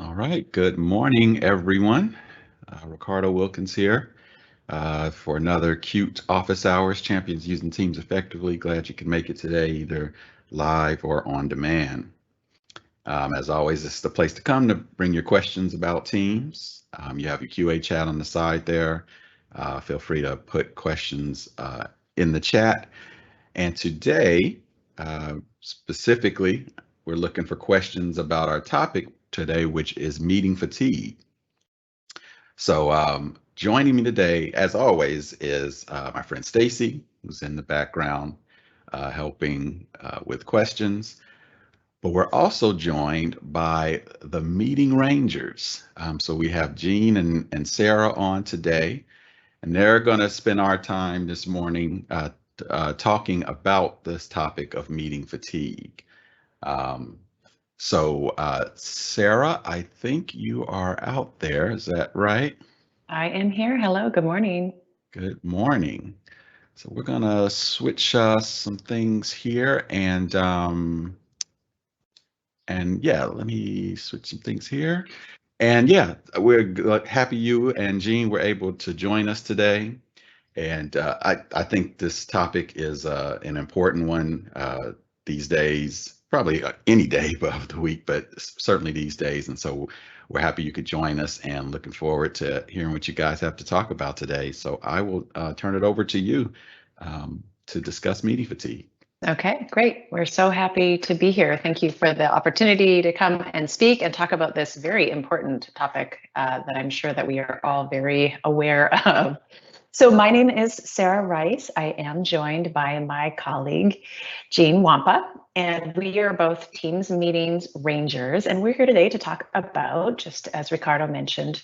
All right. Good morning, everyone. Ricardo Wilkins here for another cute office hours champions using Teams effectively. Glad you can make it today, either live or on demand. As always, this is the place to come to bring your questions about Teams. You have your QA chat on the side there. Feel free to put questions in the chat. And today, specifically, we're looking for questions about our topic today, which is meeting fatigue. So joining me today, as always, is my friend Stacy, who's in the background helping with questions. But we're also joined by the Meeting Rangers. So we have Jean and Sarah on today, and they're going to spend our time this morning talking about this topic of meeting fatigue. Um, Sarah, I think you are out there. Is that right? I am here. Hello, good morning. Good morning. So we're gonna switch some things here, and yeah, let me switch some things here. And yeah, we're happy you and Jean were able to join us today. And I think this topic is an important one these days, probably any day of the week, but certainly these days. And so we're happy you could join us and looking forward to hearing what you guys have to talk about today. So I will turn it over to you to discuss meeting fatigue. Okay, great. We're so happy to be here. Thank you for the opportunity to come and speak and talk about this very important topic that I'm sure that we are all very aware of. So my name is Sarah Rice. I am joined by my colleague, Jean Wampa, and we are both Teams Meetings Rangers. And we're here today to talk about, just as Ricardo mentioned,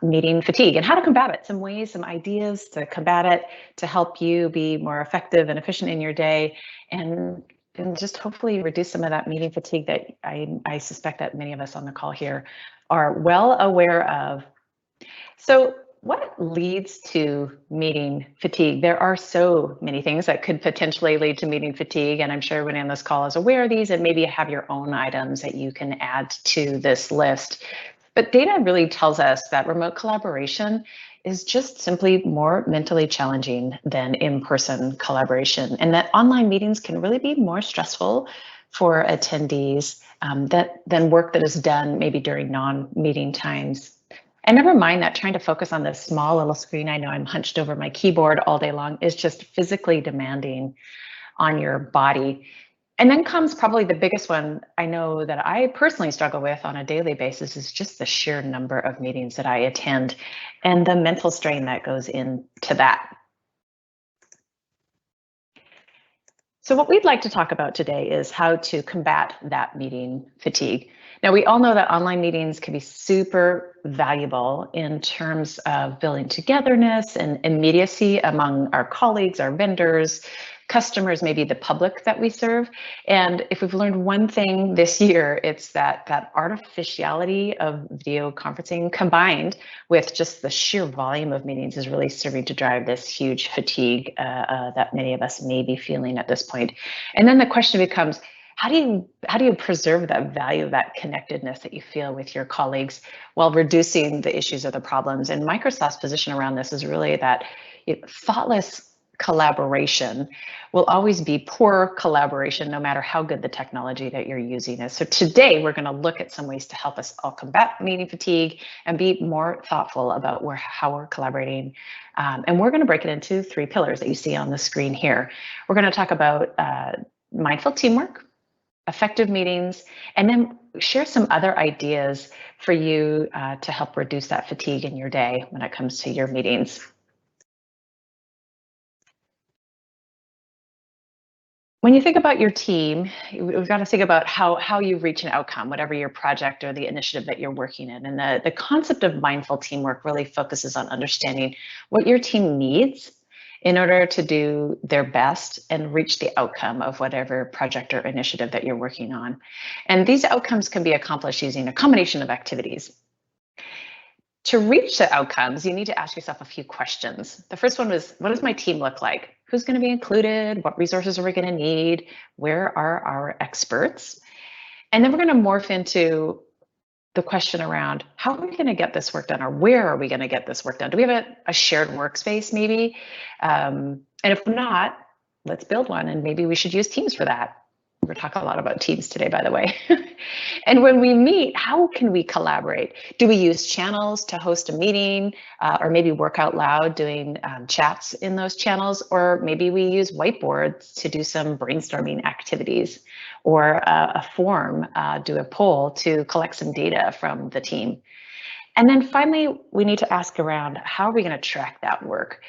meeting fatigue and how to combat it, some ways, some ideas to combat it, to help you be more effective and efficient in your day, and just hopefully reduce some of that meeting fatigue that I suspect that many of us on the call here are well aware of. So what leads to meeting fatigue? There are so many things that could potentially lead to meeting fatigue, and I'm sure everyone on this call is aware of these, and maybe you have your own items that you can add to this list. But data really tells us that remote collaboration is just simply more mentally challenging than in-person collaboration, and that online meetings can really be more stressful for attendees than work that is done maybe during non-meeting times. And never mind that trying to focus on this small little screen, I know I'm hunched over my keyboard all day long, is just physically demanding on your body. And then comes probably the biggest one I know that I personally struggle with on a daily basis is just the sheer number of meetings that I attend and the mental strain that goes into that. So what we'd like to talk about today is how to combat that meeting fatigue. Now, we all know that online meetings can be super valuable in terms of building togetherness and immediacy among our colleagues, our vendors, customers, maybe the public that we serve. And if we've learned one thing this year, it's that artificiality of video conferencing combined with just the sheer volume of meetings is really serving to drive this huge fatigue that many of us may be feeling at this point. And then the question becomes, how do you preserve that value of that connectedness that you feel with your colleagues while reducing the issues or the problems? And Microsoft's position around this is really that thoughtless collaboration will always be poor collaboration, no matter how good the technology that you're using is. So today we're going to look at some ways to help us all combat meeting fatigue and be more thoughtful about how we're collaborating. And we're going to break it into 3 pillars that you see on the screen here. We're going to talk about mindful teamwork, effective meetings, and then share some other ideas for you to help reduce that fatigue in your day when it comes to your meetings. When you think about your team, we've got to think about how you reach an outcome, whatever your project or the initiative that you're working in. And the concept of mindful teamwork really focuses on understanding what your team needs in order to do their best and reach the outcome of whatever project or initiative that you're working on. And these outcomes can be accomplished using a combination of activities. To reach the outcomes, you need to ask yourself a few questions. The first one was, what does my team look like? Who's going to be included? What resources are we going to need? Where are our experts? And then we're going to morph into the question around how are we going to get this work done, or where are we going to get this work done? Do we have a shared workspace maybe? And if not, let's build one, and maybe we should use Teams for that. We're talking a lot about Teams today, by the way. And when we meet, how can we collaborate? Do we use channels to host a meeting, or maybe work out loud doing chats in those channels? Or maybe we use whiteboards to do some brainstorming activities, or a form, do a poll to collect some data from the team. And then finally, we need to ask around, how are we going to track that work?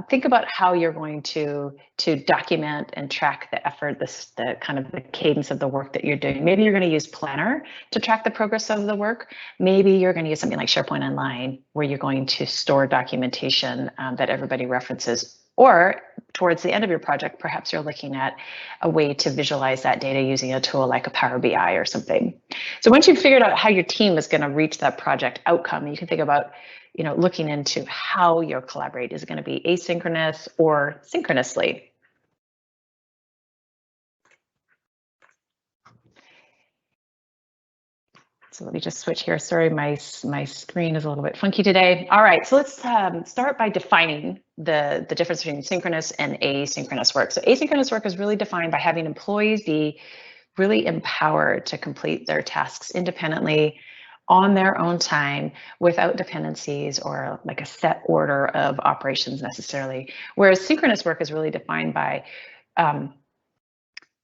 Think about how you're going to document and track the effort, the kind of the cadence of the work that you're doing. Maybe you're going to use Planner to track the progress of the work. Maybe you're going to use something like SharePoint Online, where you're going to store documentation that everybody references. Or towards the end of your project, perhaps you're looking at a way to visualize that data using a tool like a Power BI or something. So once you've figured out how your team is going to reach that project outcome, you can think about looking into how you'll collaborate. Is it going to be asynchronous or synchronously? So let me just switch here. Sorry, my screen is a little bit funky today. All right, so let's start by defining the difference between synchronous and asynchronous work. So asynchronous work is really defined by having employees be really empowered to complete their tasks independently, on their own time, without dependencies or like a set order of operations necessarily. Whereas synchronous work is really defined by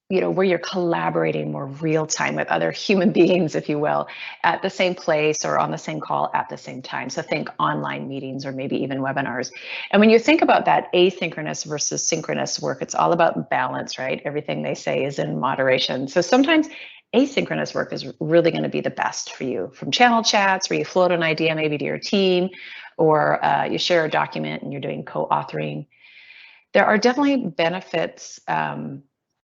where you're collaborating more real time with other human beings, if you will, at the same place or on the same call at the same time. So think online meetings or maybe even webinars. And when you think about that asynchronous versus synchronous work, it's all about balance, right? Everything they say is in moderation. So sometimes asynchronous work is really going to be the best for you, from channel chats where you float an idea maybe to your team, or you share a document and you're doing co-authoring. There are definitely benefits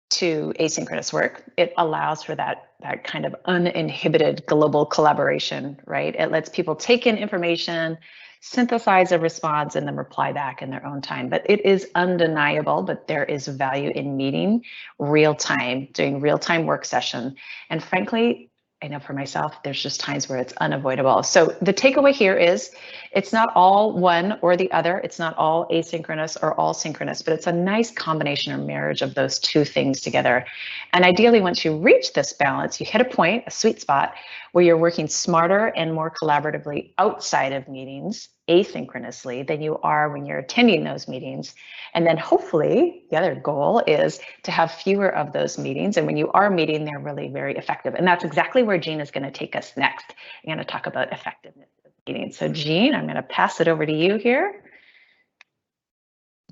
to asynchronous work. It allows for that kind of uninhibited global collaboration, right? It lets people take in information, synthesize a response, and then reply back in their own time. But it is undeniable that there is value in meeting real time, doing real-time work session. And frankly, I know for myself, there's just times where it's unavoidable. So the takeaway here is it's not all one or the other. It's not all asynchronous or all synchronous, but it's a nice combination or marriage of those two things together. And ideally, once you reach this balance, you hit a point, a sweet spot, where you're working smarter and more collaboratively outside of meetings, asynchronously, than you are when you're attending those meetings. And then hopefully the other goal is to have fewer of those meetings. And when you are meeting, they're really very effective. And that's exactly where Jean is going to take us next. I'm going to talk about effectiveness of meetings. So Jean, I'm going to pass it over to you here.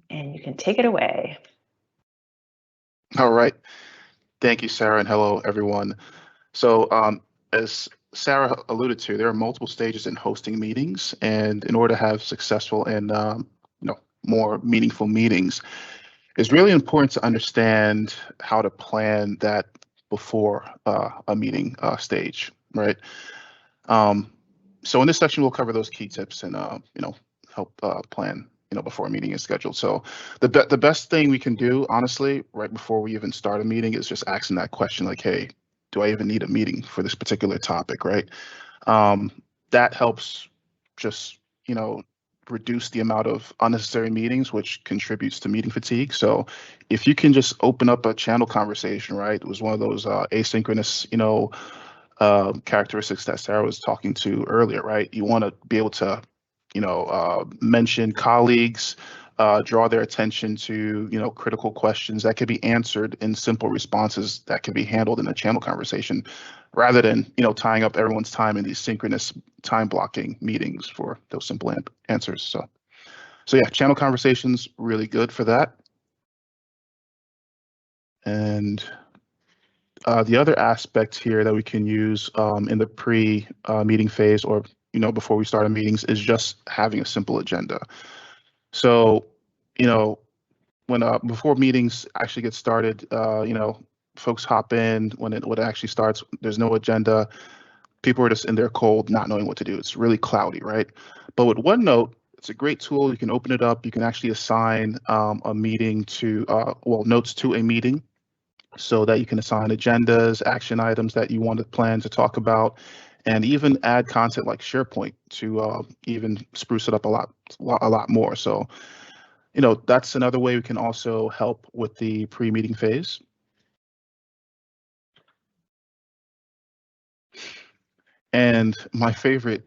And you can take it away. All right. Thank you, Sarah, and hello, everyone. So as Sarah alluded to, there are multiple stages in hosting meetings, and in order to have successful and more meaningful meetings, it's really important to understand how to plan that before a meeting stage, right? So in this section, we'll cover those key tips and help plan before a meeting is scheduled. So the best thing we can do, honestly, right before we even start a meeting, is just asking that question, like, hey, do I even need a meeting for this particular topic, right? That helps just reduce the amount of unnecessary meetings, which contributes to meeting fatigue. So if you can just open up a channel conversation, right? It was one of those asynchronous, characteristics that Sarah was talking to earlier, right? You want to be able to, mention colleagues, draw their attention to, critical questions that could be answered in simple responses that can be handled in a channel conversation, rather than, tying up everyone's time in these synchronous time blocking meetings for those simple answers. So yeah, channel conversations really good for that. And the other aspect here that we can use in the pre-meeting phase, or before we start our meetings, is just having a simple agenda. So when before meetings actually get started, folks hop in when it actually starts. There's no agenda. People are just in there cold, not knowing what to do. It's really cloudy, right? But with OneNote, it's a great tool. You can open it up. You can actually assign a meeting to notes to a meeting, so that you can assign agendas, action items that you want to plan to talk about. and even add content like SharePoint to even spruce it up a lot more. So, that's another way we can also help with the pre-meeting phase. And my favorite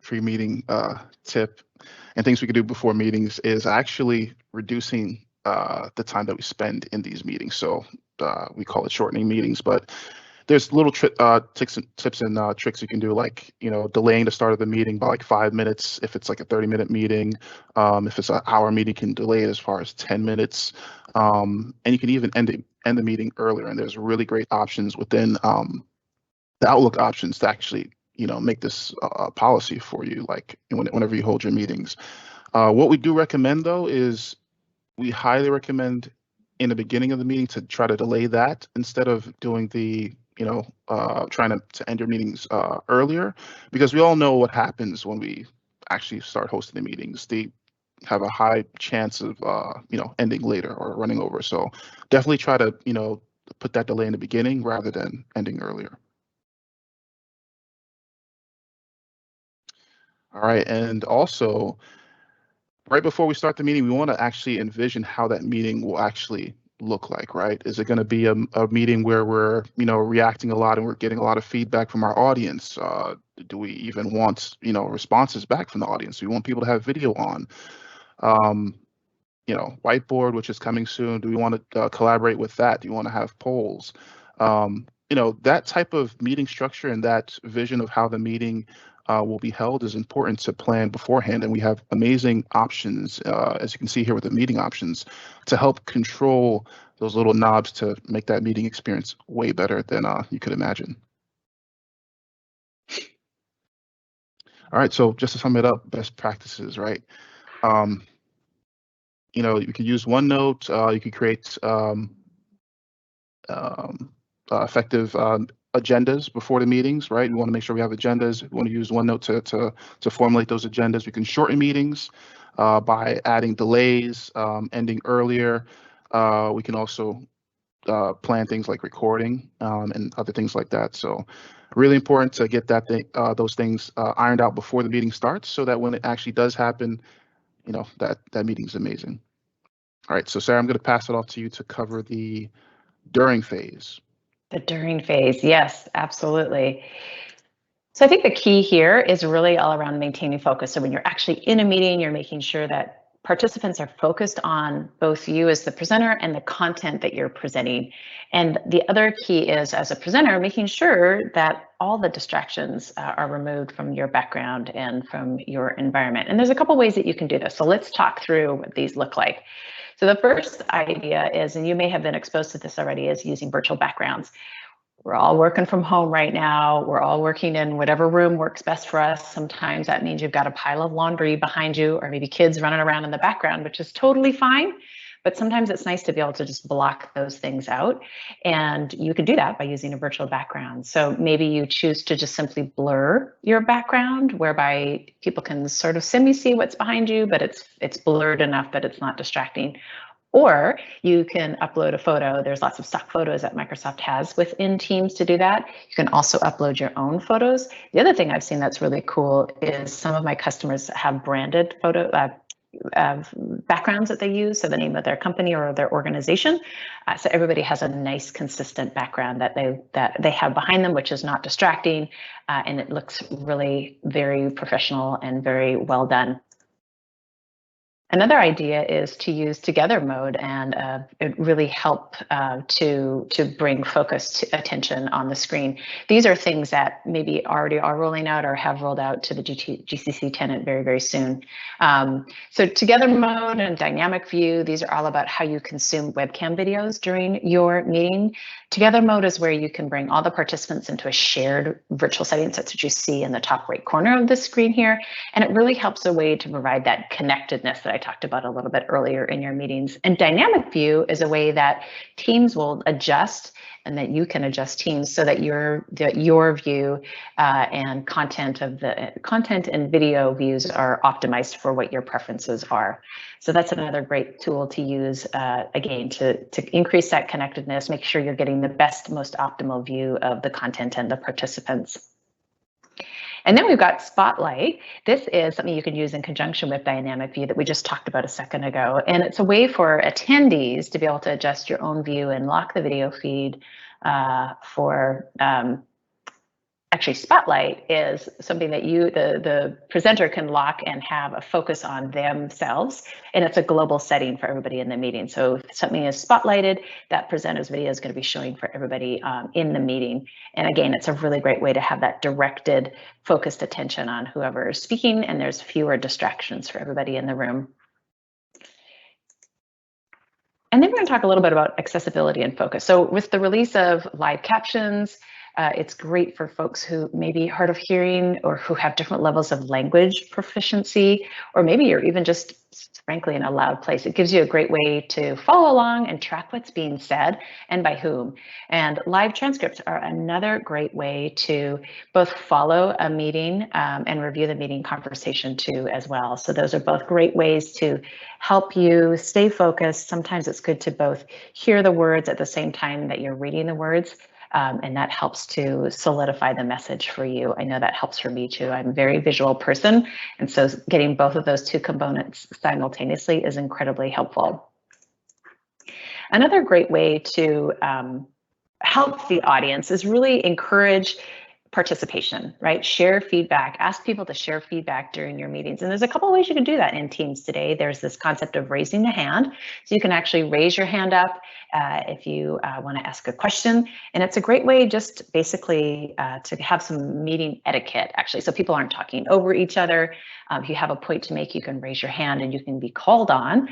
pre-meeting tip and things we can do before meetings is actually reducing the time that we spend in these meetings. So we call it shortening meetings, but there's little tips and tricks you can do, like, delaying the start of the meeting by like 5 minutes if it's like a 30-minute meeting. If it's an hour meeting, you can delay it as far as 10 minutes. And you can even end the meeting earlier. And there's really great options within the Outlook options to actually, make this policy for you, like whenever you hold your meetings. What we do recommend, though, is we highly recommend in the beginning of the meeting to try to delay that instead of doing the, trying to end your meetings earlier, because we all know what happens when we actually start hosting the meetings. They have a high chance of, ending later or running over. So definitely try to, put that delay in the beginning rather than ending earlier. All right, and also, right before we start the meeting, we want to actually envision how that meeting will actually look like, right? Is it going to be a meeting where we're, reacting a lot and we're getting a lot of feedback from our audience? Do we even want, responses back from the audience? Do we want people to have video on? Whiteboard, which is coming soon. Do we want to collaborate with that? Do you want to have polls? That type of meeting structure and that vision of how the meeting will be held is important to plan beforehand. And we have amazing options, as you can see here with the meeting options, to help control those little knobs to make that meeting experience way better than you could imagine. All right, so just to sum it up, best practices, right? You could use OneNote. You could create effective agendas before the meetings, right? We want to make sure we have agendas. We want to use OneNote to formulate those agendas. We can shorten meetings by adding delays, ending earlier. We can also plan things like recording and other things like that. So really important to get those things ironed out before the meeting starts, so that when it actually does happen, that meeting is amazing. All right, so Sarah, I'm going to pass it off to you to cover the during phase. The during phase, yes, absolutely. So I think the key here is really all around maintaining focus. So when you're actually in a meeting, you're making sure that participants are focused on both you as the presenter and the content that you're presenting. And the other key is, as a presenter, making sure that all the distractions are removed from your background and from your environment. And there's a couple ways that you can do this. So let's talk through what these look like. So the first idea is, and you may have been exposed to this already, is using virtual backgrounds. We're all working from home right now. We're all working in whatever room works best for us. Sometimes that means you've got a pile of laundry behind you, or maybe kids running around in the background, which is totally fine. But sometimes it's nice to be able to just block those things out. And you can do that by using a virtual background. So maybe you choose to just simply blur your background, whereby people can sort of semi-see what's behind you, but it's blurred enough that it's not distracting. Or you can upload a photo. There's lots of stock photos that Microsoft has within Teams to do that. You can also upload your own photos. The other thing I've seen that's really cool is some of my customers have branded photo backgrounds that they use, so the name of their company or their organization. So everybody has a nice, consistent background that they have behind them, which is not distracting, and it looks really very professional and very well done. Another idea is to use together mode, and it really help to bring focused attention on the screen. These are things that maybe already are rolling out or have rolled out to the GCC tenant very, very soon. So together mode and dynamic view, these are all about how you consume webcam videos during your meeting. Together mode is where you can bring all the participants into a shared virtual setting. So that's what you see in the top right corner of the screen here. And it really helps a way to provide that connectedness that I talked about a little bit earlier in your meetings. And dynamic view is a way that Teams will adjust, and that you can adjust Teams so that your view and content and video views are optimized for what your preferences are. So that's another great tool to use, again, to increase that connectedness, make sure you're getting the best, most optimal view of the content and the participants. And then we've got Spotlight. This is something you can use in conjunction with Dynamic View that we just talked about a second ago. And it's a way for attendees to be able to adjust your own view and lock the video feed for actually, Spotlight is something that the presenter can lock and have a focus on themselves, and it's a global setting for everybody in the meeting. So if something is spotlighted, that presenter's video is going to be showing for everybody in the meeting. And again, it's a really great way to have that directed, focused attention on whoever is speaking, and there's fewer distractions for everybody in the room. And then we're going to talk a little bit about accessibility and focus. So with the release of live captions, it's great for folks who may be hard of hearing or who have different levels of language proficiency, or maybe you're even just frankly in a loud place. It gives you a great way to follow along and track what's being said and by whom. And live transcripts are another great way to both follow a meeting and review the meeting conversation too as well. So those are both great ways to help you stay focused. Sometimes it's good to both hear the words at the same time that you're reading the words. And that helps to solidify the message for you. I know that helps for me too. I'm a very visual person, and so getting both of those two components simultaneously is incredibly helpful. Another great way to help the audience is really encourage participation, right? Share feedback, ask people to share feedback during your meetings. And there's a couple of ways you can do that in Teams today. There's this concept of raising the hand. So you can actually raise your hand up if you want to ask a question. And it's a great way just basically to have some meeting etiquette, actually, so people aren't talking over each other. If you have a point to make, you can raise your hand and you can be called on.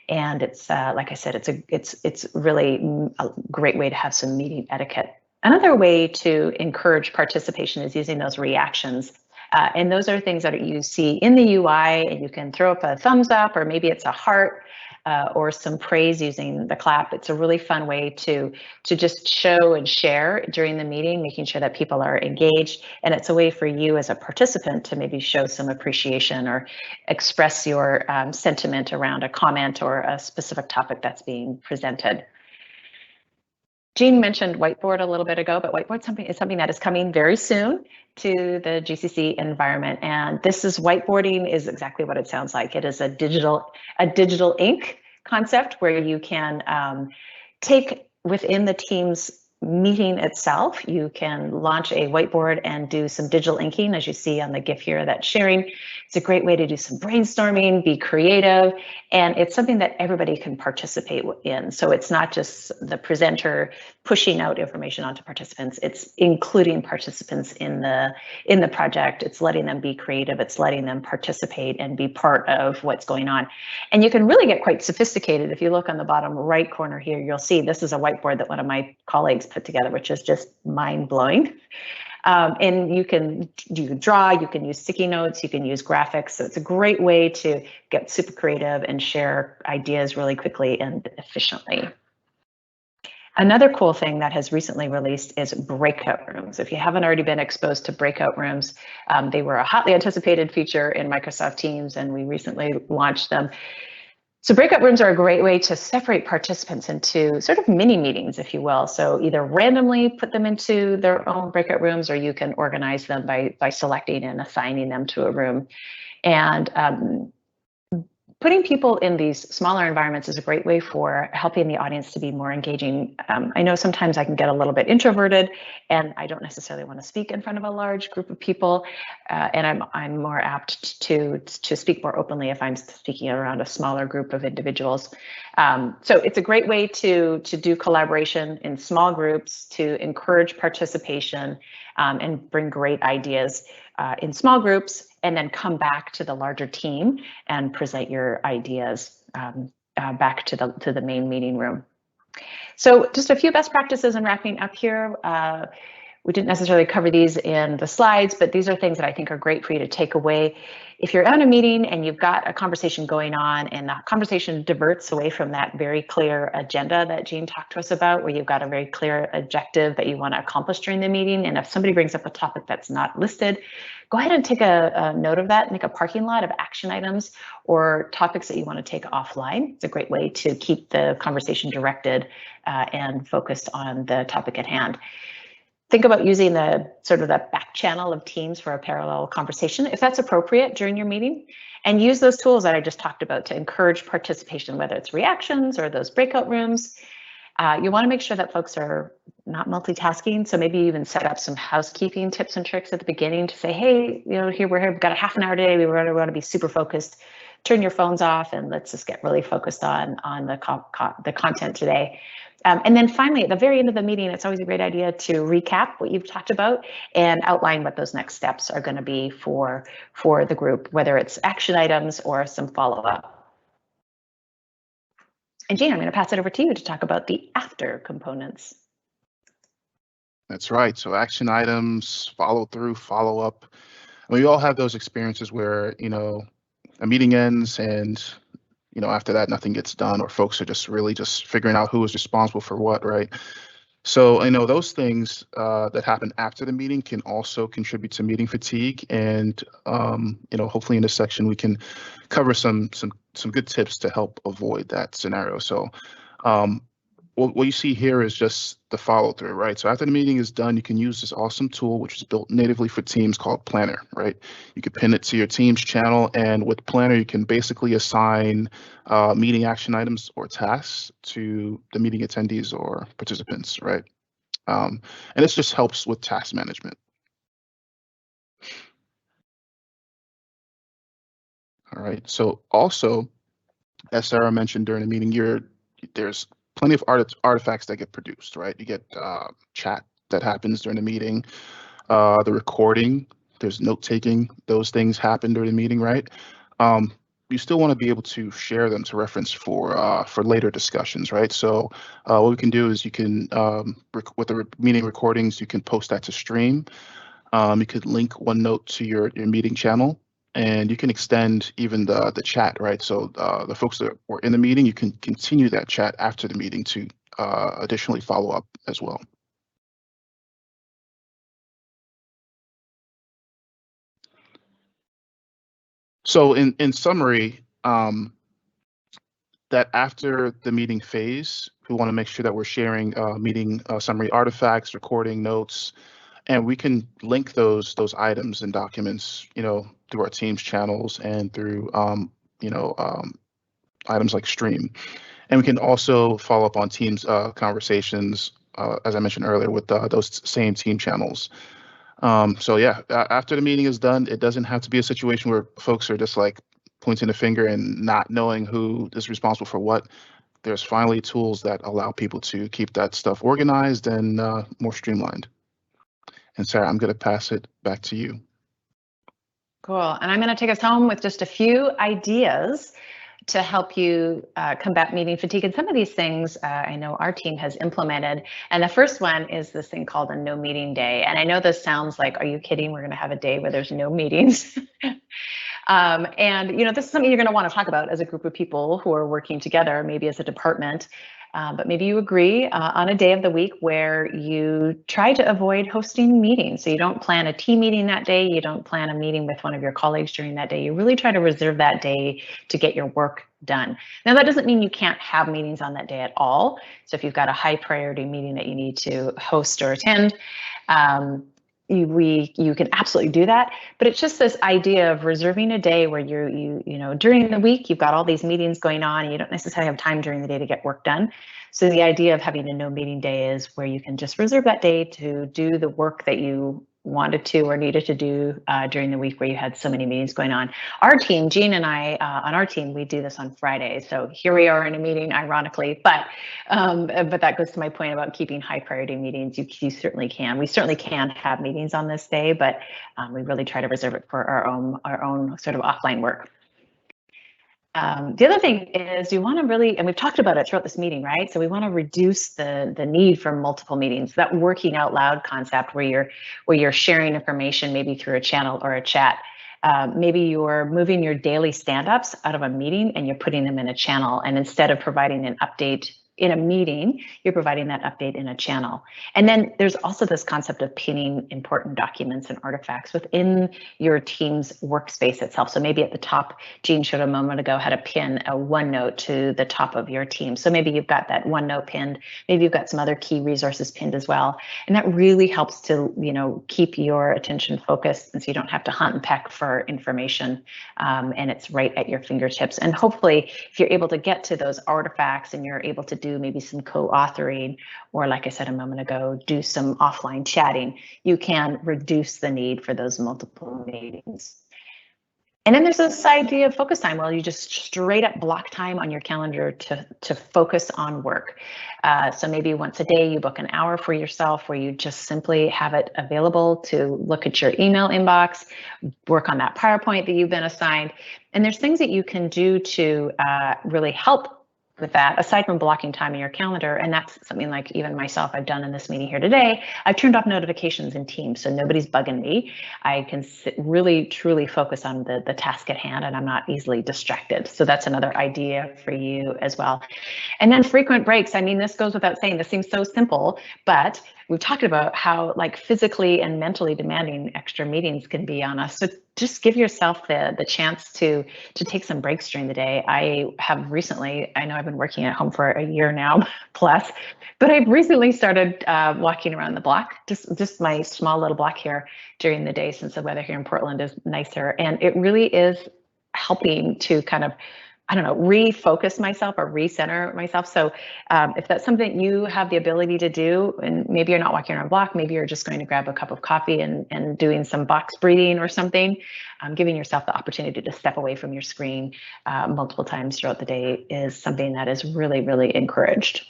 And it's like I said, it's really a great way to have some meeting etiquette. Another way to encourage participation is using those reactions. And those are things that you see in the UI, and you can throw up a thumbs up, or maybe it's a heart or some praise using the clap. It's a really fun way to just show and share during the meeting, making sure that people are engaged. And it's a way for you as a participant to maybe show some appreciation or express your sentiment around a comment or a specific topic that's being presented. Jean mentioned Whiteboard a little bit ago, but Whiteboard is something that is coming very soon to the GCC environment. And this is whiteboarding is exactly what it sounds like. It is a digital ink concept where you can take within the Teams meeting itself, you can launch a whiteboard and do some digital inking, as you see on the GIF here that's sharing. It's a great way to do some brainstorming, be creative, and it's something that everybody can participate in. So it's not just the presenter pushing out information onto participants, it's including participants in the project. It's letting them be creative, it's letting them participate and be part of what's going on. And you can really get quite sophisticated. If you look on the bottom right corner here, you'll see this is a whiteboard that one of my colleagues put together, which is just mind-blowing. And you can draw, you can use sticky notes, you can use graphics. So it's a great way to get super creative and share ideas really quickly and efficiently. Another cool thing that has recently released is Breakout Rooms. If you haven't already been exposed to Breakout Rooms, they were a hotly anticipated feature in Microsoft Teams, and we recently launched them. So Breakout Rooms are a great way to separate participants into sort of mini meetings, if you will. So either randomly put them into their own breakout rooms, or you can organize them by selecting and assigning them to a room. And putting people in these smaller environments is a great way for helping the audience to be more engaging. I know sometimes I can get a little bit introverted and I don't necessarily want to speak in front of a large group of people. And I'm more apt to speak more openly if I'm speaking around a smaller group of individuals. So it's a great way to do collaboration in small groups, to encourage participation and bring great ideas in small groups, and then come back to the larger team and present your ideas back to the main meeting room. So just a few best practices in wrapping up here. We didn't necessarily cover these in the slides, but these are things that I think are great for you to take away. If you're at a meeting and you've got a conversation going on and that conversation diverts away from that very clear agenda that Jean talked to us about, where you've got a very clear objective that you want to accomplish during the meeting, and if somebody brings up a topic that's not listed, go ahead and take a note of that, make a parking lot of action items or topics that you want to take offline. It's a great way to keep the conversation directed and focused on the topic at hand. think about using the sort of the back channel of Teams for a parallel conversation, if that's appropriate during your meeting, and use those tools that I just talked about to encourage participation, whether it's reactions or those breakout rooms. You want to make sure that folks are not multitasking. So maybe even set up some housekeeping tips and tricks at the beginning to say, hey, here we're here, we've got a half an hour today. We want to be super focused. Turn your phones off and let's just get really focused on the content today. And then finally, at the very end of the meeting, it's always a great idea to recap what you've talked about and outline what those next steps are going to be for the group, whether it's action items or some follow-up. And Jean, I'm going to pass it over to you to talk about the after components. That's right. So action items, follow through, follow up. We all have those experiences where, a meeting ends and, after that, nothing gets done, or folks are just really just figuring out who is responsible for what, right? So, those things that happen after the meeting can also contribute to meeting fatigue. And, hopefully in this section, we can cover some good tips to help avoid that scenario. So what you see here is just the follow through, right? So after the meeting is done, you can use this awesome tool, which is built natively for Teams called Planner, right? You can pin it to your Teams channel, and with Planner, you can basically assign meeting action items or tasks to the meeting attendees or participants, right? And this just helps with task management. All right, so also, as Sarah mentioned during the meeting, there's plenty of artifacts that get produced, right? You get chat that happens during the meeting, the recording, there's note taking, those things happen during the meeting, right? You still want to be able to share them to reference for later discussions, right? So what we can do is you can, with the meeting recordings, you can post that to Stream. You could link OneNote to your meeting channel. And you can extend even the chat, right? So the folks that were in the meeting, you can continue that chat after the meeting to additionally follow up as well. So in summary, that after the meeting phase, we want to make sure that we're sharing meeting summary artifacts, recording notes, and we can link those items and documents, through our Teams channels and through, items like Stream. And we can also follow up on Teams conversations, as I mentioned earlier, with those same team channels. So yeah, after the meeting is done, it doesn't have to be a situation where folks are just like pointing a finger and not knowing who is responsible for what. There's finally tools that allow people to keep that stuff organized and more streamlined. And Sarah, I'm going to pass it back to you. Cool. And I'm going to take us home with just a few ideas to help you combat meeting fatigue. And some of these things I know our team has implemented. And the first one is this thing called a no meeting day. And I know this sounds like, are you kidding? We're going to have a day where there's no meetings. And this is something you're going to want to talk about as a group of people who are working together, maybe as a department. But maybe you agree on a day of the week where you try to avoid hosting meetings. So you don't plan a team meeting that day. You don't plan a meeting with one of your colleagues during that day. You really try to reserve that day to get your work done. Now, that doesn't mean you can't have meetings on that day at all. So if you've got a high priority meeting that you need to host or attend, you can absolutely do that, but it's just this idea of reserving a day where you during the week you've got all these meetings going on and you don't necessarily have time during the day to get work done. So the idea of having a no meeting day is where you can just reserve that day to do the work that you wanted to or needed to do during the week where you had so many meetings going on. Our team, Jean and I, on our team, we do this on Fridays. So here we are in a meeting, ironically, but that goes to my point about keeping high priority meetings. You certainly can. We certainly can have meetings on this day, but we really try to reserve it for our own sort of offline work. The other thing is you want to really, and we've talked about it throughout this meeting, right? So we want to reduce the need for multiple meetings, that working out loud concept where you're sharing information maybe through a channel or a chat. Maybe you're moving your daily stand-ups out of a meeting and you're putting them in a channel. And instead of providing an update in a meeting, you're providing that update in a channel. And then there's also this concept of pinning important documents and artifacts within your team's workspace itself. So maybe at the top, Jean showed a moment ago how to pin a OneNote to the top of your team. So maybe you've got that OneNote pinned, maybe you've got some other key resources pinned as well. And that really helps to, keep your attention focused, and so you don't have to hunt and peck for information, and it's right at your fingertips. And hopefully, if you're able to get to those artifacts and you're able to do maybe some co-authoring, or like I said a moment ago, do some offline chatting, you can reduce the need for those multiple meetings. And then there's this idea of focus time. Well, you just straight up block time on your calendar to focus on work. So maybe once a day you book an hour for yourself where you just simply have it available to look at your email inbox, work on that PowerPoint that you've been assigned. And there's things that you can do to really help with that, aside from blocking time in your calendar. And that's something like even myself, I've done in this meeting here today. I've turned off notifications in Teams, so nobody's bugging me. I can really, truly focus on the task at hand, and I'm not easily distracted. So that's another idea for you as well. And then frequent breaks. I mean, this goes without saying, this seems so simple, but we've talked about how physically and mentally demanding extra meetings can be on us. So just give yourself the chance to take some breaks during the day. I have recently, I know I've been working at home for a year now plus, but I've recently started walking around the block, just my small little block here during the day, since the weather here in Portland is nicer. And it really is helping to kind of, refocus myself or recenter myself. So if that's something you have the ability to do, and maybe you're not walking around a block, maybe you're just going to grab a cup of coffee and doing some box breathing or something, giving yourself the opportunity to step away from your screen multiple times throughout the day is something that is really, really encouraged.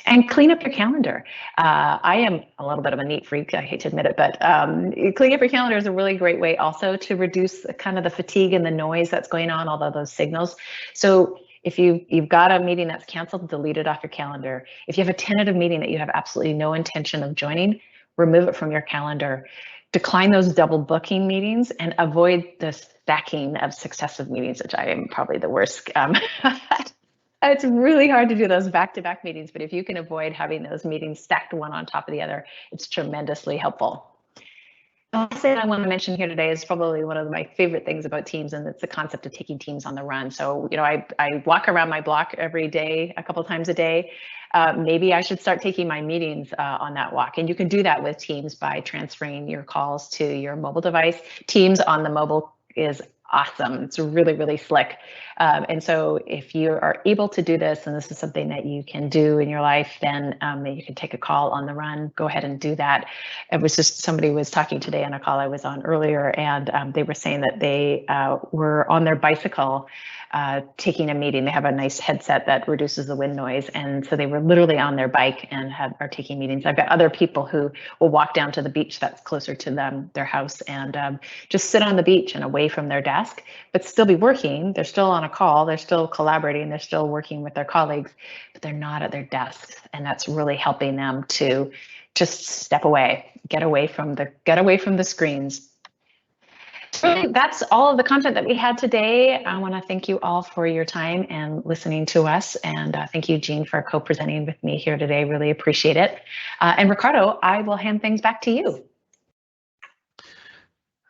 And clean up your calendar. I am a little bit of a neat freak, I hate to admit it, but cleaning up your calendar is a really great way also to reduce kind of the fatigue and the noise that's going on, all of those signals. So if you've got a meeting that's canceled, delete it off your calendar. If you have a tentative meeting that you have absolutely no intention of joining, remove it from your calendar. Decline those double booking meetings and avoid the stacking of successive meetings, which I am probably the worst. It's really hard to do those back-to-back meetings, but if you can avoid having those meetings stacked one on top of the other, it's tremendously helpful. The last thing I want to mention here today is probably one of my favorite things about Teams, and it's the concept of taking Teams on the run. So, I walk around my block every day, a couple times a day. Maybe I should start taking my meetings on that walk. And you can do that with Teams by transferring your calls to your mobile device. Teams on the mobile is awesome. It's really, really slick. And so if you are able to do this, and this is something that you can do in your life, then you can take a call on the run, go ahead and do that. It was just somebody was talking today on a call I was on earlier, and they were saying that they were on their bicycle taking a meeting. They have a nice headset that reduces the wind noise. And so they were literally on their bike and are taking meetings. I've got other people who will walk down to the beach that's closer to them, their house, and just sit on the beach and away from their desk, but still be working. They're still on a call. They're still collaborating. They're still working with their colleagues, but they're not at their desks. And that's really helping them to just step away, get away from the screens. So that's all of the content that we had today. I want to thank you all for your time and listening to us. And thank you, Jean, for co-presenting with me here today. Really appreciate it. And Ricardo, I will hand things back to you.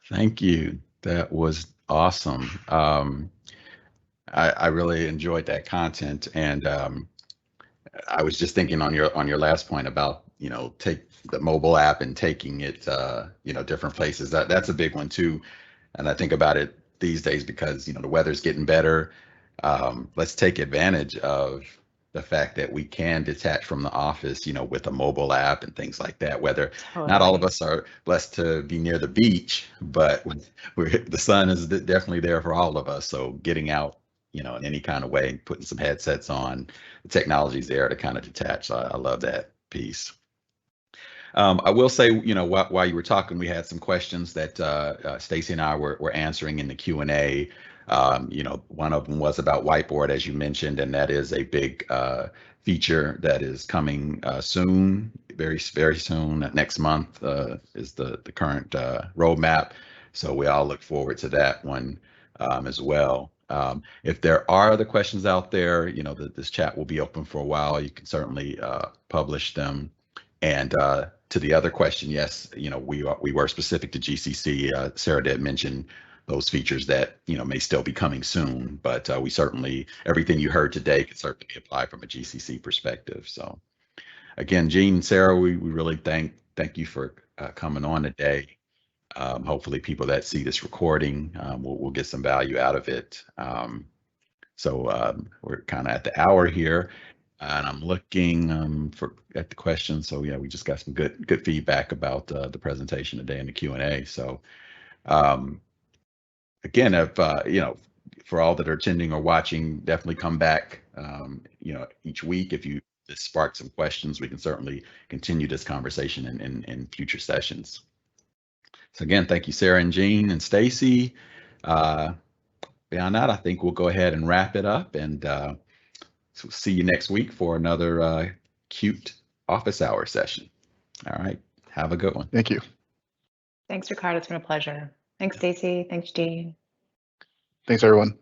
Thank you. That was awesome. I really enjoyed that content, and I was just thinking on your last point about take the mobile app and taking it different places. That's a big one too, and I think about it these days because the weather's getting better. Let's take advantage of the fact that we can detach from the office, with a mobile app and things like that. Whether not all of us are blessed to be near the beach, but the sun is definitely there for all of us. So getting out, in any kind of way, putting some headsets on, the technology's there to kind of detach. So I love that piece. I will say, while you were talking, we had some questions that Stacy and I were answering in the Q&A. One of them was about Whiteboard, as you mentioned, and that is a big feature that is coming soon, very, very soon. Next month is the current roadmap. So we all look forward to that one as well. If there are other questions out there, you know, this chat will be open for a while. You can certainly publish them. And to the other question, yes, you know, we were specific to GCC. Sarah did mention those features that, you know, may still be coming soon, but we certainly, everything you heard today can certainly be applied from a GCC perspective. So again, Gene, Sarah, we really thank you for coming on today. Hopefully people that see this recording will get some value out of it. So we're kind of at the hour here, and I'm looking at the questions. So yeah, we just got some good feedback about the presentation today and the Q&A. So again, if you know, for all that are attending or watching, definitely come back. You know, each week if you spark some questions, we can certainly continue this conversation in future sessions. So again, thank you, Sarah and Jean and Stacy. Beyond that, I think we'll go ahead and wrap it up, and so see you next week for another CUTE office hour session. All right, have a good one. Thank you. Thanks, Ricardo. It's been a pleasure. Thanks, Stacy. Thanks, Jean. Thanks, everyone.